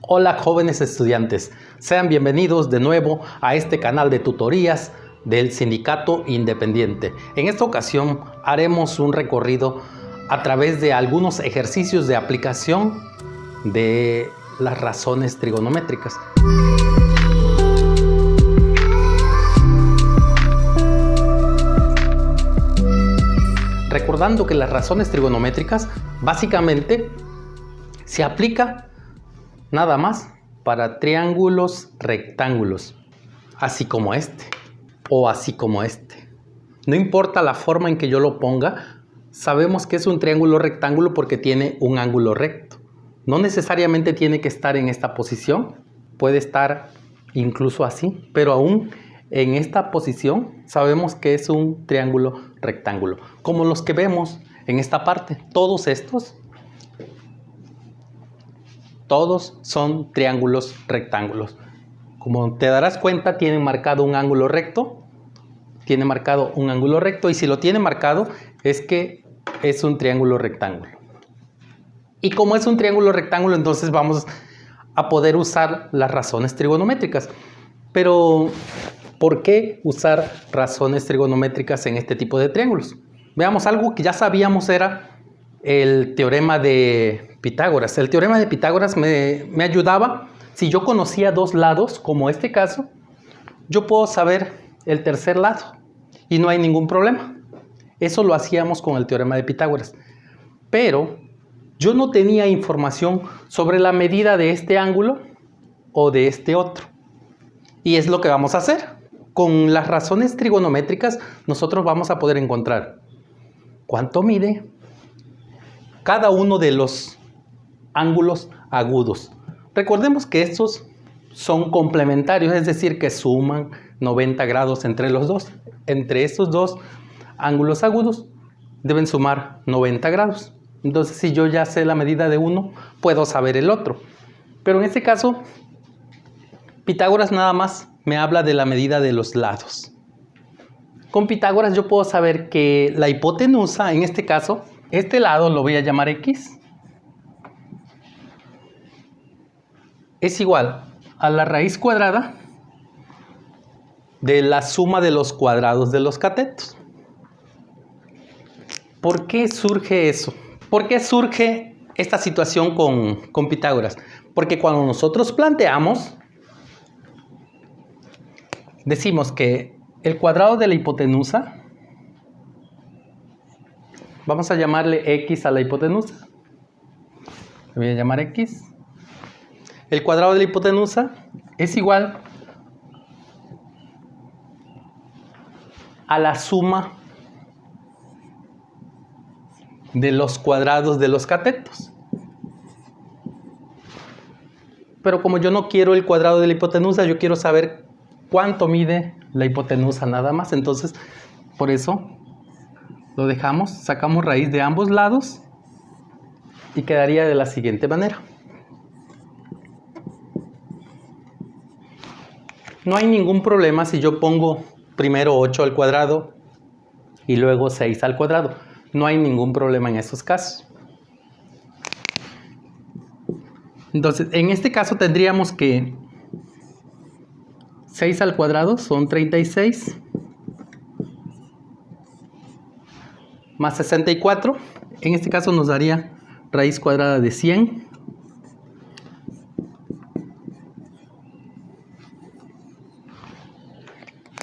Hola jóvenes estudiantes, sean bienvenidos de nuevo a este canal de tutorías del Sindicato Independiente. En esta ocasión haremos un recorrido a través de algunos ejercicios de aplicación de las razones trigonométricas. Recordando que las razones trigonométricas básicamente se aplica nada más para triángulos rectángulos, así como este o así como este. No importa la forma en que yo lo ponga, sabemos que es un triángulo rectángulo porque tiene un ángulo recto. No necesariamente tiene que estar en esta posición, puede estar incluso así, pero aún en esta posición sabemos que es un triángulo rectángulo, como los que vemos en esta parte. Todos son triángulos rectángulos. Como te darás cuenta, tienen marcado un ángulo recto. Tiene marcado un ángulo recto y si lo tiene marcado es que es un triángulo rectángulo. Y como es un triángulo rectángulo, entonces vamos a poder usar las razones trigonométricas. Pero, ¿por qué usar razones trigonométricas en este tipo de triángulos? Veamos algo que ya sabíamos, era el teorema de Pitágoras. El teorema de Pitágoras me ayudaba, si yo conocía dos lados, como este caso, yo puedo saber el tercer lado y no hay ningún problema. Eso lo hacíamos con el teorema de Pitágoras. Pero yo no tenía información sobre la medida de este ángulo o de este otro. Y es lo que vamos a hacer. Con las razones trigonométricas nosotros vamos a poder encontrar cuánto mide cada uno de los ángulos agudos. Recordemos que estos son complementarios, es decir, que suman 90 grados entre los dos. Entre estos dos ángulos agudos deben sumar 90 grados. Entonces, si yo ya sé la medida de uno, puedo saber el otro. Pero en este caso, Pitágoras nada más me habla de la medida de los lados. Con Pitágoras yo puedo saber que la hipotenusa, en este caso, este lado lo voy a llamar X, es igual a la raíz cuadrada de la suma de los cuadrados de los catetos. ¿Por qué surge eso? ¿Por qué surge esta situación con Pitágoras? Porque cuando nosotros planteamos, decimos que el cuadrado de la hipotenusa, vamos a llamarle X a la hipotenusa. Le voy a llamar X. El cuadrado de la hipotenusa es igual a la suma de los cuadrados de los catetos. Pero como yo no quiero el cuadrado de la hipotenusa, yo quiero saber cuánto mide la hipotenusa nada más. Entonces, por eso lo dejamos, sacamos raíz de ambos lados y quedaría de la siguiente manera. No hay ningún problema si yo pongo primero 8 al cuadrado y luego 6 al cuadrado. No hay ningún problema en esos casos. Entonces, en este caso tendríamos que 6 al cuadrado son 36 más 64. En este caso nos daría raíz cuadrada de 100.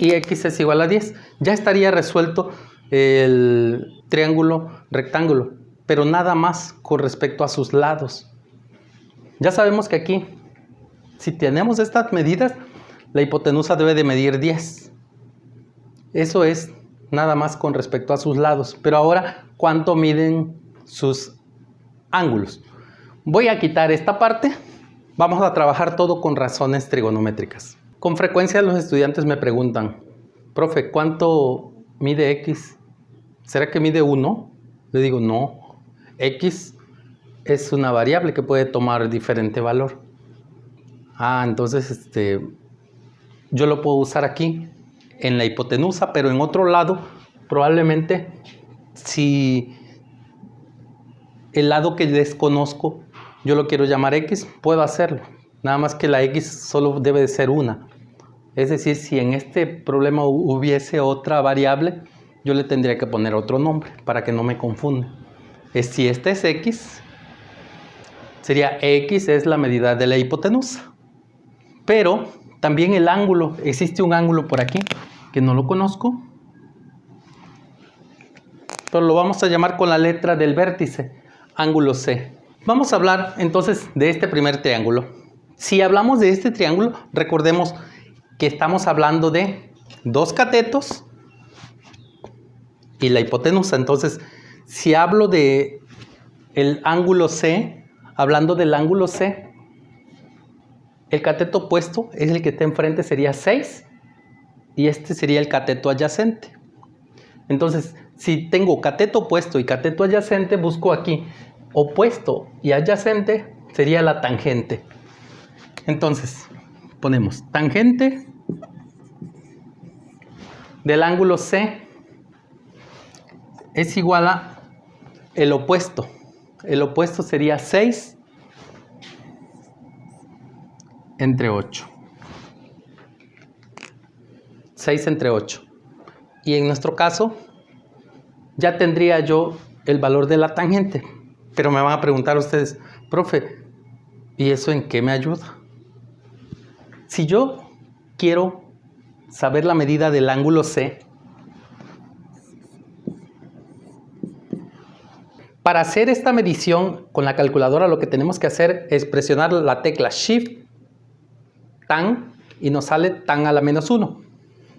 Y X es igual a 10. Ya estaría resuelto el triángulo rectángulo, pero nada más con respecto a sus lados. Ya sabemos que aquí, si tenemos estas medidas, la hipotenusa debe de medir 10. Eso es nada más con respecto a sus lados. Pero ahora, ¿cuánto miden sus ángulos? Voy a quitar esta parte. Vamos a trabajar todo con razones trigonométricas. Con frecuencia los estudiantes me preguntan, profe, ¿cuánto mide X? ¿Será que mide 1? Le digo, no. X es una variable que puede tomar diferente valor. Entonces yo lo puedo usar aquí en la hipotenusa, pero en otro lado, probablemente, si el lado que desconozco yo lo quiero llamar X, puedo hacerlo. nada más que la x solo debe de ser una. Es decir, si en este problema hubiese otra variable, yo le tendría que poner otro nombre para que no me confunda. Si esta es x, sería x es la medida de la hipotenusa. Pero también el ángulo, existe un ángulo por aquí que no lo conozco, pero lo vamos a llamar con la letra del vértice, ángulo C. Vamos a hablar entonces de este primer triángulo. Si hablamos de este triángulo, recordemos que estamos hablando de dos catetos y la hipotenusa. Entonces, si hablo de el ángulo C, hablando del ángulo C, el cateto opuesto es el que está enfrente, sería 6, y este sería el cateto adyacente. Entonces, si tengo cateto opuesto y cateto adyacente, busco aquí opuesto y adyacente, sería la tangente. Entonces, ponemos tangente del ángulo C es igual a el opuesto. El opuesto sería 6 entre 8. 6 entre 8. Y en nuestro caso, ya tendría yo el valor de la tangente. Pero me van a preguntar ustedes, profe, ¿y eso en qué me ayuda? Si yo quiero saber la medida del ángulo C, para hacer esta medición con la calculadora lo que tenemos que hacer es presionar la tecla Shift, tan, y nos sale tan a la menos 1.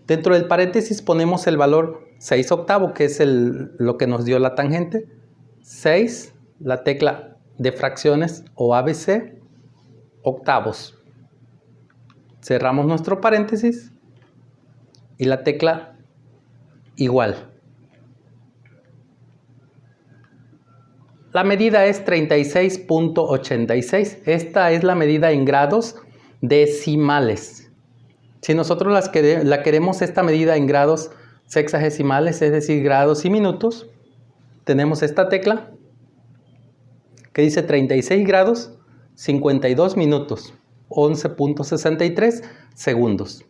Dentro del paréntesis ponemos el valor 6 octavos, que es lo que nos dio la tangente. 6, la tecla de fracciones o ABC, octavos. Cerramos nuestro paréntesis y la tecla igual. La medida es 36.86. Esta es la medida en grados decimales. Si nosotros la queremos esta medida en grados sexagesimales, es decir, grados y minutos, tenemos esta tecla que dice 36 grados, 52 minutos, 11.63 segundos.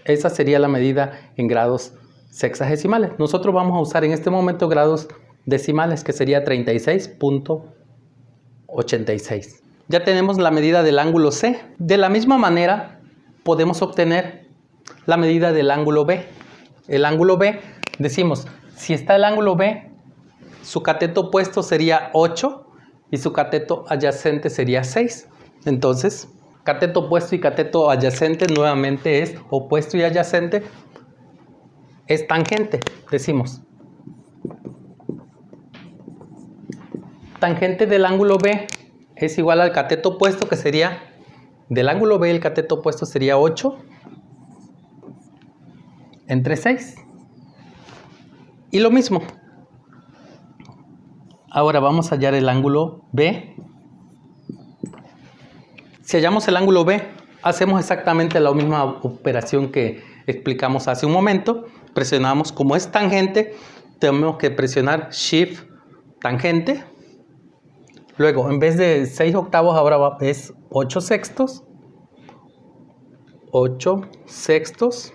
Esa sería la medida en grados sexagesimales. Nosotros vamos a usar en este momento grados decimales, que sería 36.86. Ya tenemos la medida del ángulo C. De la misma manera, podemos obtener la medida del ángulo B. El ángulo B, decimos, si está el ángulo B, su cateto opuesto sería 8 y su cateto adyacente sería 6. Entonces, cateto opuesto y cateto adyacente nuevamente es opuesto y adyacente, es tangente, decimos. Tangente del ángulo B es igual al cateto opuesto, que sería, del ángulo B el cateto opuesto sería 8 entre 6. Y lo mismo. Ahora vamos a hallar el ángulo B. Si hallamos el ángulo B, hacemos exactamente la misma operación que explicamos hace un momento. Presionamos, como es tangente, tenemos que presionar Shift tangente. Luego, en vez de 6 octavos, ahora es 8 sextos. 8 sextos.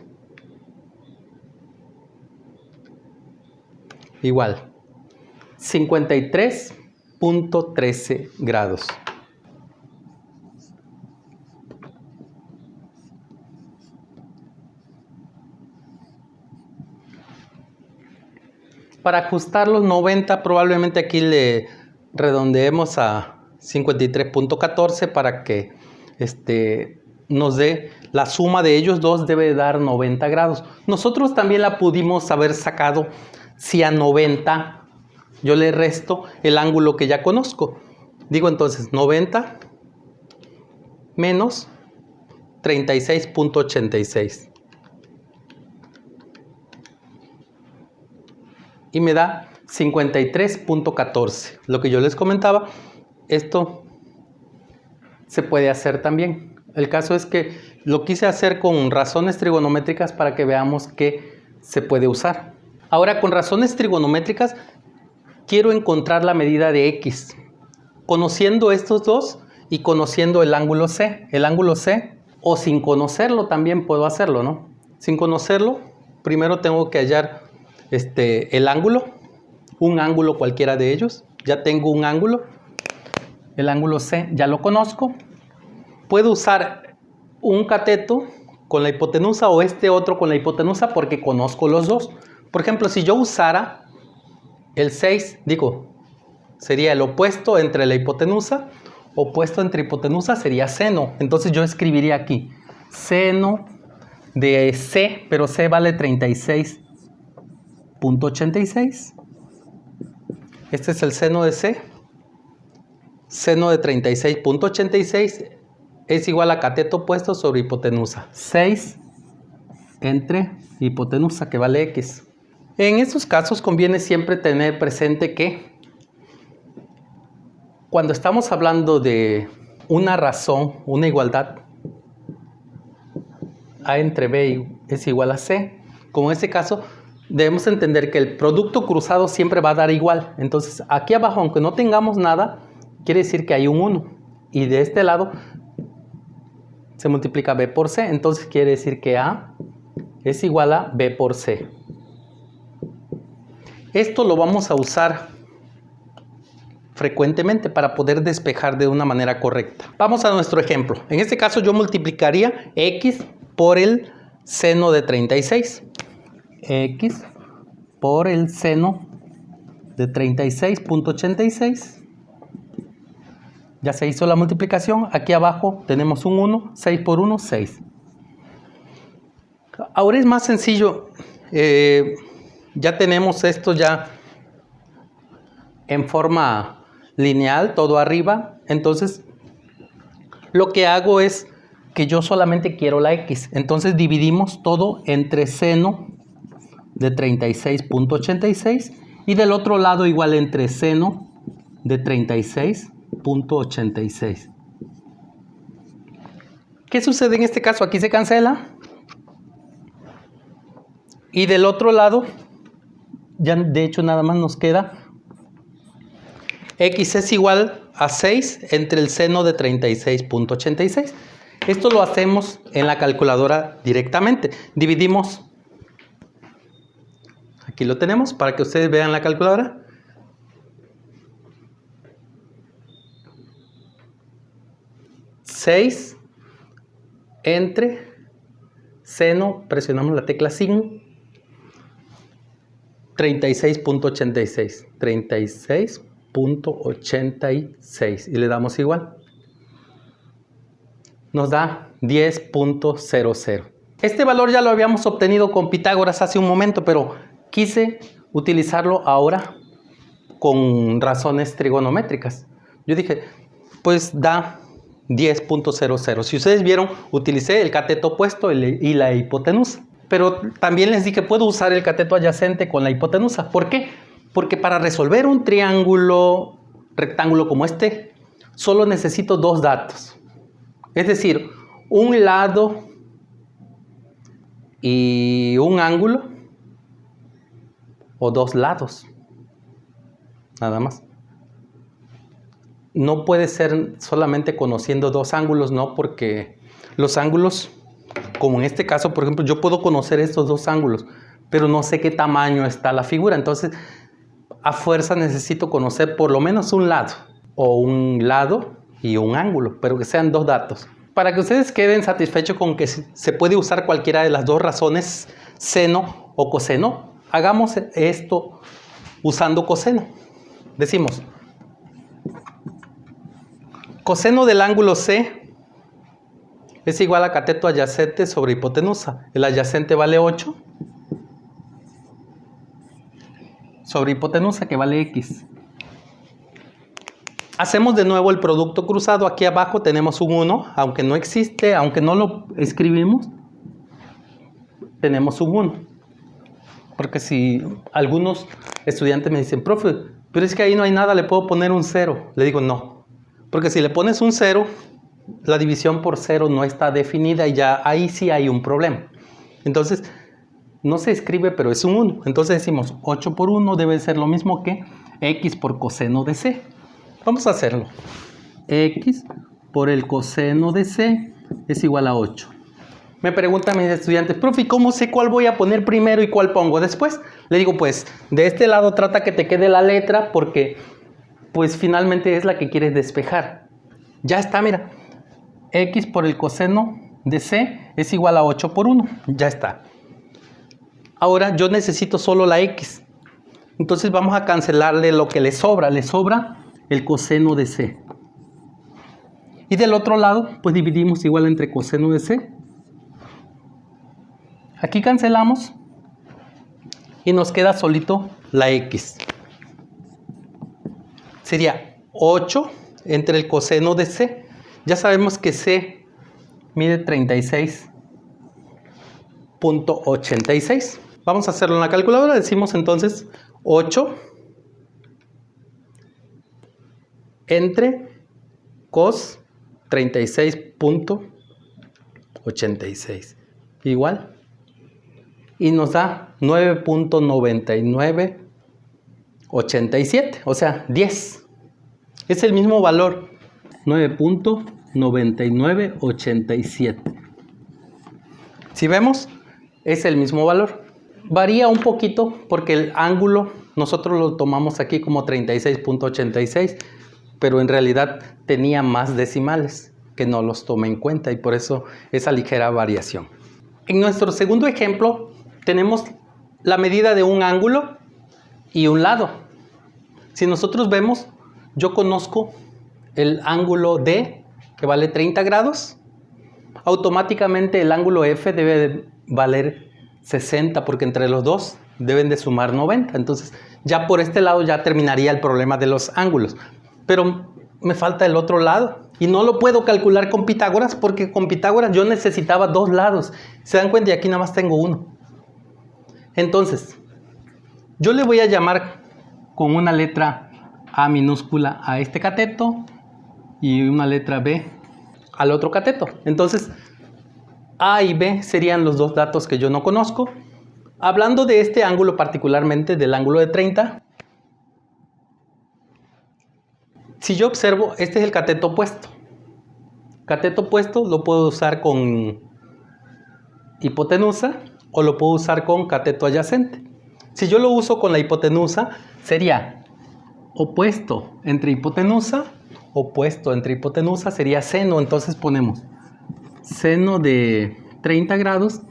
Igual. 53.13 grados. Para ajustar los 90, probablemente aquí le redondeemos a 53.14 para que nos dé la suma de ellos dos, debe dar 90 grados. Nosotros también la pudimos haber sacado si a 90 yo le resto el ángulo que ya conozco. Digo entonces 90 menos 36.86. Y me da 53.14. Lo que yo les comentaba, esto se puede hacer también. El caso es que lo quise hacer con razones trigonométricas para que veamos que se puede usar. Ahora, con razones trigonométricas, quiero encontrar la medida de x. Conociendo estos dos, y conociendo el ángulo C. El ángulo C, o sin conocerlo también puedo hacerlo, ¿no? Sin conocerlo, primero tengo que hallar el ángulo, un ángulo cualquiera de ellos. Ya tengo un ángulo, el ángulo C ya lo conozco. Puedo usar un cateto con la hipotenusa o otro con la hipotenusa porque conozco los dos. Por ejemplo, si yo usara el 6, sería el opuesto entre la hipotenusa. Opuesto entre hipotenusa sería seno. Entonces yo escribiría aquí seno de C, pero C vale 36.86. Este es el seno de C. Seno de 36.86 es igual a cateto opuesto sobre hipotenusa. 6 entre hipotenusa, que vale X. En estos casos conviene siempre tener presente que cuando estamos hablando de una razón, una igualdad, A entre B es igual a C, como en este caso, debemos entender que el producto cruzado siempre va a dar igual. Entonces, aquí abajo, aunque no tengamos nada, quiere decir que hay un 1. Y de este lado se multiplica B por C. Entonces, quiere decir que A es igual a B por C. Esto lo vamos a usar frecuentemente para poder despejar de una manera correcta. Vamos a nuestro ejemplo. En este caso yo multiplicaría X por el seno de 36. X por el seno de 36.86. Ya se hizo la multiplicación. Aquí abajo tenemos un 1. 6 por 1, 6. Ahora es más sencillo. Ya tenemos esto ya en forma lineal, todo arriba. Entonces, lo que hago es que yo solamente quiero la X. Entonces, dividimos todo entre seno de 36.86 y del otro lado igual entre seno de 36.86. ¿Qué sucede en este caso? Aquí se cancela. Y del otro lado, ya de hecho nada más nos queda X es igual a 6 entre el seno de 36.86. Esto lo hacemos en la calculadora directamente. Dividimos. Aquí lo tenemos para que ustedes vean la calculadora. $6 entre seno, presionamos la tecla sin, 36.86. 36.86 y le damos igual. Nos da 10.00. Este valor ya lo habíamos obtenido con Pitágoras hace un momento, pero quise utilizarlo ahora con razones trigonométricas. Yo dije, pues da 10.00. Si ustedes vieron, utilicé el cateto opuesto y la hipotenusa. Pero también les dije que puedo usar el cateto adyacente con la hipotenusa. ¿Por qué? Porque para resolver un triángulo rectángulo como este, solo necesito dos datos. Es decir, un lado y un ángulo, o dos lados, nada más. No puede ser solamente conociendo dos ángulos, no, porque los ángulos, como en este caso, por ejemplo, yo puedo conocer estos dos ángulos, pero no sé qué tamaño está la figura. Entonces, a fuerza necesito conocer por lo menos un lado, o un lado y un ángulo, pero que sean dos datos. Para que ustedes queden satisfechos con que se puede usar cualquiera de las dos razones, seno o coseno, hagamos esto usando coseno. Decimos, coseno del ángulo C es igual a cateto adyacente sobre hipotenusa. El adyacente vale 8 sobre hipotenusa, que vale X. Hacemos de nuevo el producto cruzado. Aquí abajo tenemos un 1, aunque no existe, aunque no lo escribimos, tenemos un 1. Porque si algunos estudiantes me dicen, profe, pero es que ahí no hay nada, le puedo poner un 0. Le digo, no. Porque si le pones un 0, la división por 0 no está definida y ya ahí sí hay un problema. Entonces, no se escribe, pero es un 1. Entonces decimos, 8 por 1 debe ser lo mismo que X por coseno de C. Vamos a hacerlo. X por el coseno de C es igual a 8. Me preguntan mis estudiantes, profe, ¿cómo sé cuál voy a poner primero y cuál pongo después? Le digo, pues, de este lado trata que te quede la letra porque, pues, finalmente es la que quieres despejar. Ya está, mira. X por el coseno de C es igual a 8 por 1. Ya está. Ahora yo necesito solo la X. Entonces vamos a cancelarle lo que le sobra. Le sobra el coseno de C. Y del otro lado, pues dividimos igual entre coseno de C. Aquí cancelamos y nos queda solito la X. Sería 8 entre el coseno de C. Ya sabemos que C mide 36.86. Vamos a hacerlo en la calculadora. Decimos entonces 8 entre cos 36.86 igual. Y nos da 9.9987, o sea, 10. Es el mismo valor, 9.9987. Si vemos, es el mismo valor. Varía un poquito porque el ángulo nosotros lo tomamos aquí como 36.86, pero en realidad tenía más decimales que no los tomé en cuenta y por eso esa ligera variación. En nuestro segundo ejemplo tenemos la medida de un ángulo y un lado. Si nosotros vemos, yo conozco el ángulo D, que vale 30 grados. Automáticamente el ángulo F debe de valer 60, porque entre los dos deben de sumar 90. Entonces, ya por este lado ya terminaría el problema de los ángulos. Pero me falta el otro lado. Y no lo puedo calcular con Pitágoras, porque con Pitágoras yo necesitaba dos lados. ¿Se dan cuenta? Y aquí nada más tengo uno. Entonces, yo le voy a llamar con una letra A minúscula a este cateto y una letra B al otro cateto. Entonces, A y B serían los dos datos que yo no conozco. Hablando de este ángulo particularmente, del ángulo de 30, si yo observo, este es el cateto opuesto. Cateto opuesto lo puedo usar con hipotenusa o lo puedo usar con cateto adyacente. Si yo lo uso con la hipotenusa, sería opuesto entre hipotenusa sería seno. Entonces ponemos seno de 30 grados,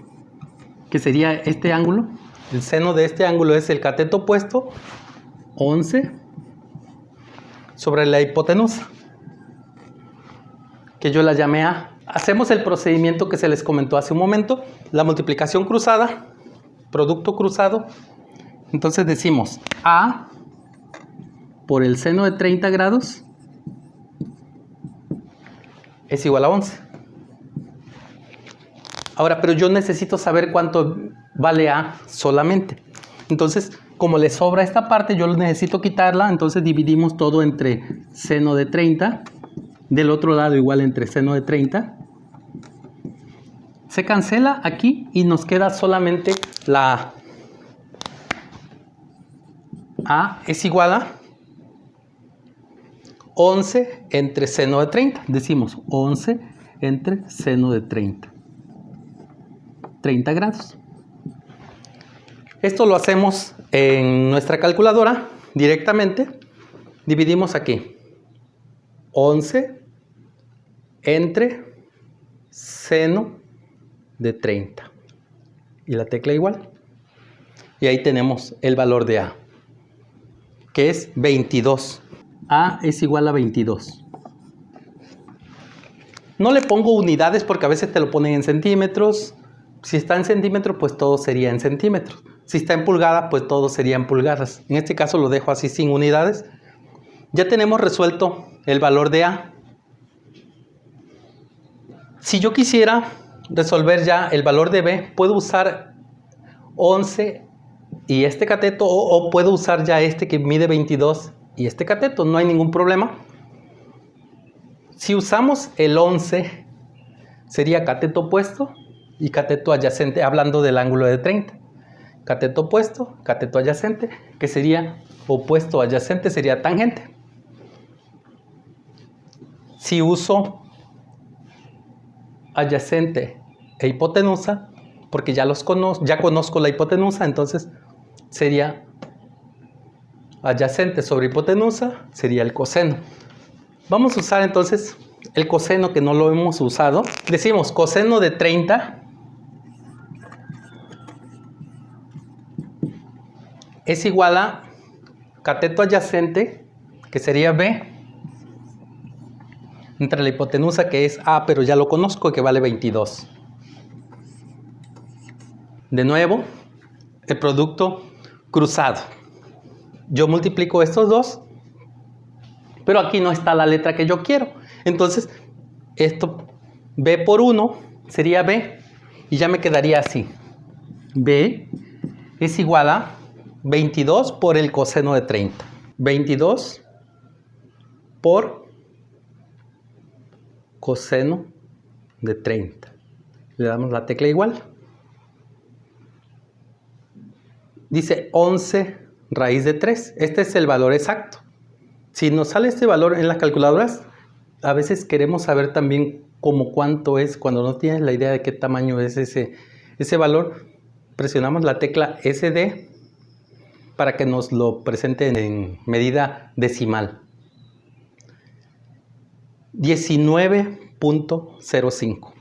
que sería este ángulo. El seno de este ángulo es el cateto opuesto, 11, sobre la hipotenusa, que yo la llamé A. Hacemos el procedimiento que se les comentó hace un momento, la multiplicación cruzada, producto cruzado. Entonces decimos A por el seno de 30 grados es igual a 11. Ahora, pero yo necesito saber cuánto vale A solamente. Entonces, como le sobra esta parte, yo necesito quitarla. Entonces dividimos todo entre seno de 30. Del otro lado igual entre seno de 30. Se cancela aquí y nos queda solamente la A es igual a 11 entre seno de 30. Decimos 11 entre seno de 30. 30 grados. Esto lo hacemos en nuestra calculadora directamente. Dividimos aquí 11 entre seno de 30 y la tecla igual, y ahí tenemos el valor de A, que es 22. A es igual a 22. No le pongo unidades porque a veces te lo ponen en centímetros. Si está en centímetros, pues todo sería en centímetros. Si está en pulgadas, pues todo sería en pulgadas. En este caso lo dejo así sin unidades. Ya tenemos resuelto el valor de A. Si yo quisiera resolver ya el valor de B, puedo usar 11 y este cateto, o puedo usar ya este que mide 22 y este cateto, no hay ningún problema. Si usamos el 11, sería cateto opuesto y cateto adyacente, hablando del ángulo de 30. Cateto opuesto, cateto adyacente, que sería opuesto adyacente, sería tangente. Si uso adyacente e hipotenusa, porque ya conozco la hipotenusa, entonces sería adyacente sobre hipotenusa, sería el coseno. Vamos a usar entonces el coseno, que no lo hemos usado. Decimos coseno de 30 es igual a cateto adyacente, que sería B, entre la hipotenusa, que es A, pero ya lo conozco, que vale 22. De nuevo, el producto cruzado. Yo multiplico estos dos, pero aquí no está la letra que yo quiero. Entonces, esto, B por 1 sería B, y ya me quedaría así. B es igual a 22 por el coseno de 30. 22 por coseno de 30. Le damos la tecla igual. Dice 11 raíz de 3. Este es el valor exacto. Si nos sale este valor en las calculadoras, a veces queremos saber también como cuánto es. Cuando no tienes la idea de qué tamaño es ese valor, presionamos la tecla SD para que nos lo presente en medida decimal. 19.05.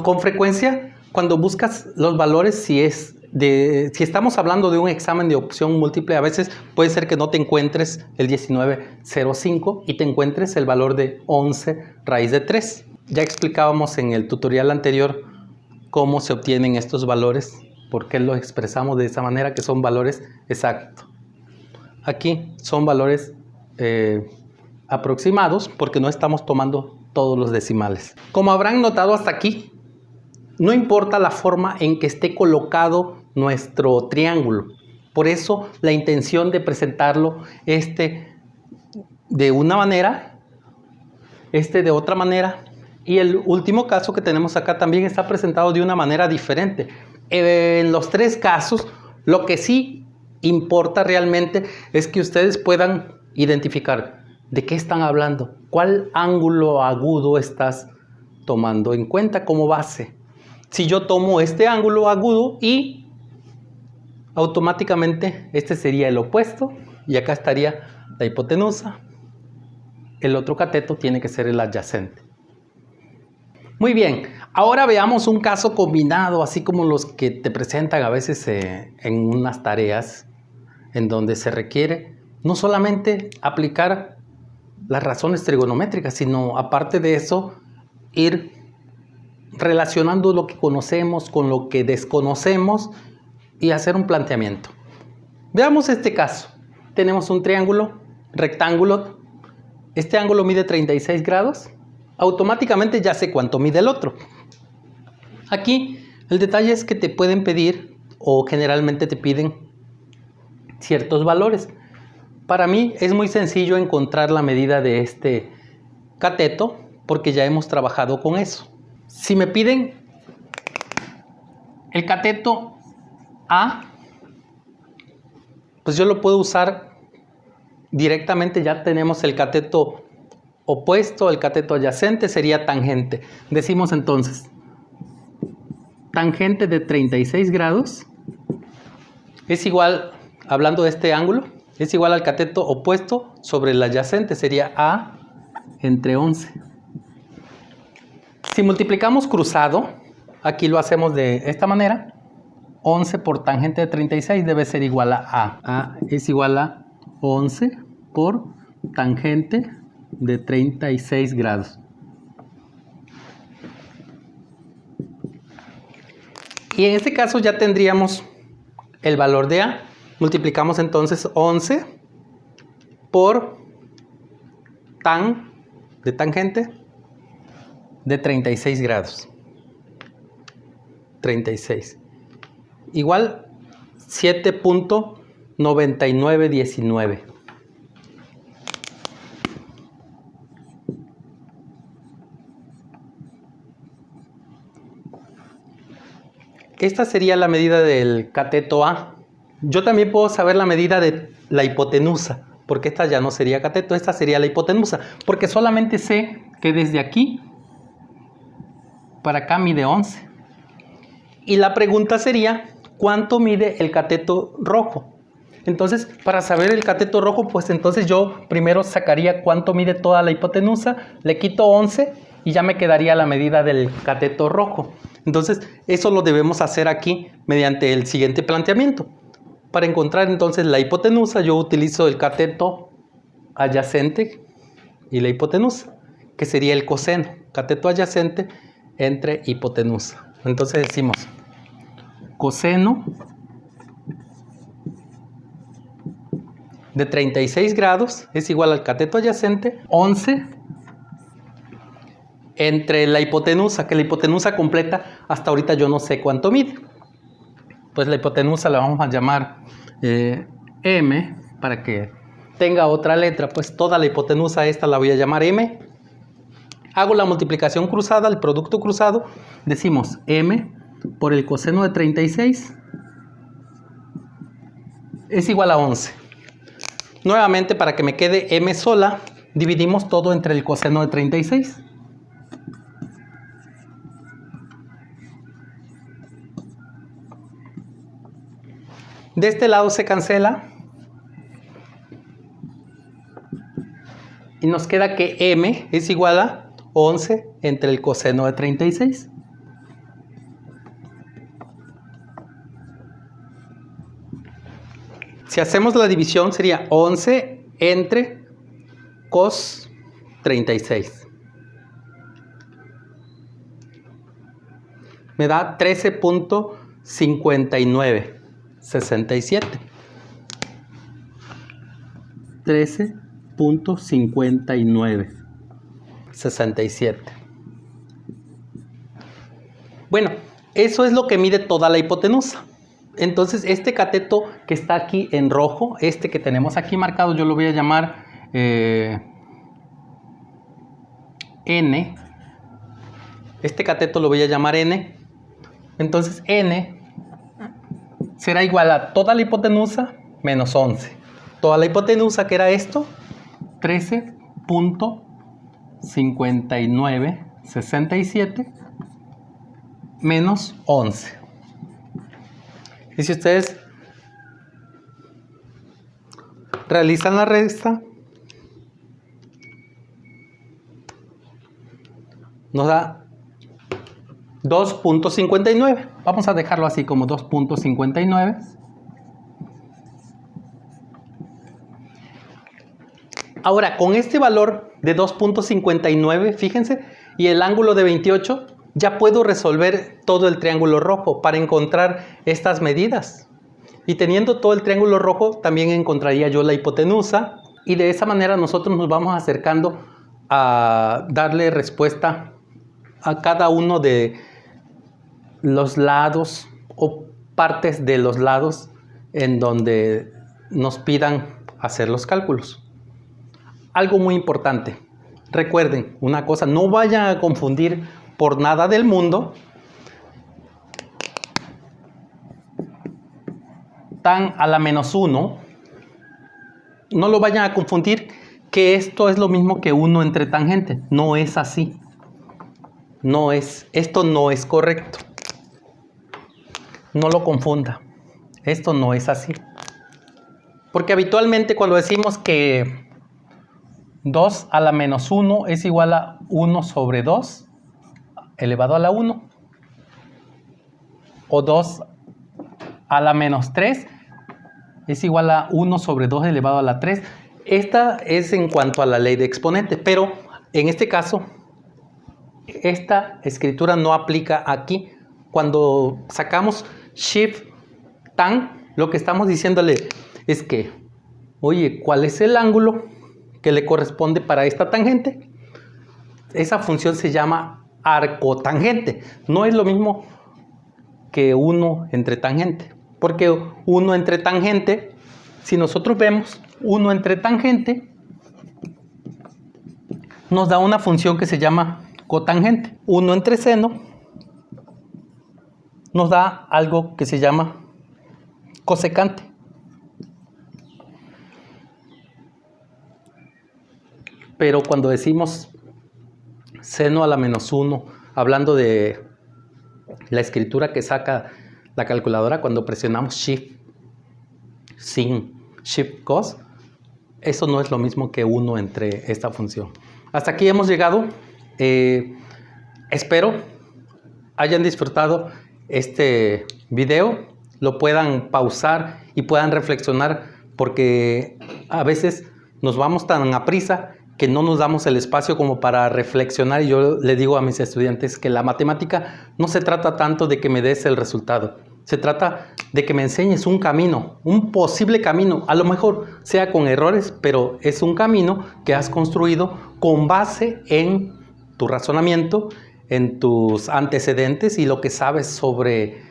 Con frecuencia, cuando buscas los valores, si estamos hablando de un examen de opción múltiple, a veces puede ser que no te encuentres el 19.05 y te encuentres el valor de 11 raíz de 3. Ya explicábamos en el tutorial anterior cómo se obtienen estos valores, por qué los expresamos de esa manera, que son valores exactos. Aquí son valores aproximados, porque no estamos tomando todos los decimales. Como habrán notado hasta aquí, no importa la forma en que esté colocado nuestro triángulo. Por eso la intención de presentarlo de una manera, de otra manera, y el último caso que tenemos acá también está presentado de una manera diferente. En los tres casos, lo que sí importa realmente es que ustedes puedan identificar de qué están hablando, cuál ángulo agudo estás tomando en cuenta como base. Si yo tomo este ángulo agudo y automáticamente este sería el opuesto y acá estaría la hipotenusa, el otro cateto tiene que ser el adyacente. Muy bien, ahora veamos un caso combinado, así como los que te presentan a veces en unas tareas en donde se requiere no solamente aplicar las razones trigonométricas, sino aparte de eso, ir relacionando lo que conocemos con lo que desconocemos y hacer un planteamiento. Veamos este caso. Tenemos un triángulo rectángulo. Este ángulo mide 36 grados. Automáticamente ya sé cuánto mide el otro. Aquí el detalle es que te pueden pedir, o generalmente te piden, ciertos valores. Para mí es muy sencillo encontrar la medida de este cateto porque ya hemos trabajado con eso. Si me piden el cateto A, pues yo lo puedo usar directamente. Ya tenemos el cateto opuesto, el cateto adyacente sería tangente. Decimos entonces, tangente de 36 grados es igual, hablando de este ángulo, es igual al cateto opuesto sobre el adyacente, sería A entre 11. Si multiplicamos cruzado, aquí lo hacemos de esta manera, 11 por tangente de 36 debe ser igual a A. A es igual a 11 por tangente de 36 grados. Y en este caso ya tendríamos el valor de A. Multiplicamos entonces 11 por tan de tangente de 36 grados. 36. Igual 7.9919. Esta sería la medida del cateto A. Yo también puedo saber la medida de la hipotenusa, porque esta ya no sería cateto, esta sería la hipotenusa, porque solamente sé que desde aquí para acá mide 11. Y la pregunta sería, ¿cuánto mide el cateto rojo? Entonces, para saber el cateto rojo, pues entonces yo primero sacaría cuánto mide toda la hipotenusa, le quito 11 y ya me quedaría la medida del cateto rojo. Entonces, eso lo debemos hacer aquí mediante el siguiente planteamiento. Para encontrar entonces la hipotenusa, yo utilizo el cateto adyacente y la hipotenusa, que sería el coseno, cateto adyacente entre hipotenusa. Entonces decimos coseno de 36 grados es igual al cateto adyacente 11 entre la hipotenusa, que la hipotenusa completa hasta ahorita yo no sé cuánto mide. Pues la hipotenusa la vamos a llamar M para que tenga otra letra, pues toda la hipotenusa esta la voy a llamar M. Hago la multiplicación cruzada, el producto cruzado, decimos M por el coseno de 36 es igual a 11. Nuevamente, para que me quede M sola, dividimos todo entre el coseno de 36. De este lado se cancela y nos queda que M es igual a 11 entre el coseno de 36. Si hacemos la división sería 11 entre cos 36. Me da 13.5967. 13.5967. Bueno, eso es lo que mide toda la hipotenusa. Entonces, este cateto que está aquí en rojo, este que tenemos aquí marcado, yo lo voy a llamar N. Este cateto lo voy a llamar N. Entonces, N será igual a toda la hipotenusa menos 11. Toda la hipotenusa, que era esto, 13.5967 menos 11. Y si ustedes realizan la resta, nos da 2.59. Vamos a dejarlo así como 2.59. Ahora, con este valor de 2.59, fíjense, y el ángulo de 28, ya puedo resolver todo el triángulo rojo para encontrar estas medidas. Y teniendo todo el triángulo rojo, también encontraría yo la hipotenusa. Y de esa manera nosotros nos vamos acercando a darle respuesta a cada uno de los lados o partes de los lados en donde nos pidan hacer los cálculos. Algo muy importante. Recuerden una cosa, no vayan a confundir por nada del mundo tan a la menos 1. No lo vayan a confundir que esto es lo mismo que 1 entre tangente. No es así. Esto no es correcto. No lo confunda. Esto no es así. Porque habitualmente cuando decimos que 2 a la menos 1 es igual a 1 sobre 2 elevado a la 1. O 2 a la menos 3 es igual a 1 sobre 2 elevado a la 3. Esta es en cuanto a la ley de exponente, pero en este caso, esta escritura no aplica aquí. Cuando sacamos shift tan, lo que estamos diciéndole es que, oye, ¿cuál es el ángulo que le corresponde para esta tangente? Esa función se llama arcotangente. No es lo mismo que 1 entre tangente. Porque 1 entre tangente, si nosotros vemos 1 entre tangente, nos da una función que se llama cotangente. 1 entre seno nos da algo que se llama cosecante. Pero cuando decimos seno a la menos 1 hablando de la escritura que saca la calculadora cuando presionamos Shift sin Shift Cos. Eso no es lo mismo que 1 entre esta función. Hasta aquí hemos llegado. Espero hayan disfrutado este video, lo puedan pausar y puedan reflexionar, porque a veces nos vamos tan a prisa que no nos damos el espacio como para reflexionar. Y yo le digo a mis estudiantes que la matemática no se trata tanto de que me des el resultado, se trata de que me enseñes un camino, un posible camino, a lo mejor sea con errores, pero es un camino que has construido con base en tu razonamiento, en tus antecedentes y lo que sabes sobre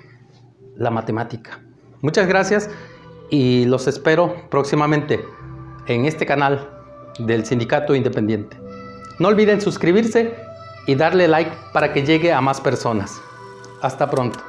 la matemática. Muchas gracias y los espero próximamente en este canal del Sindicato Independiente. No olviden suscribirse y darle like para que llegue a más personas. Hasta pronto.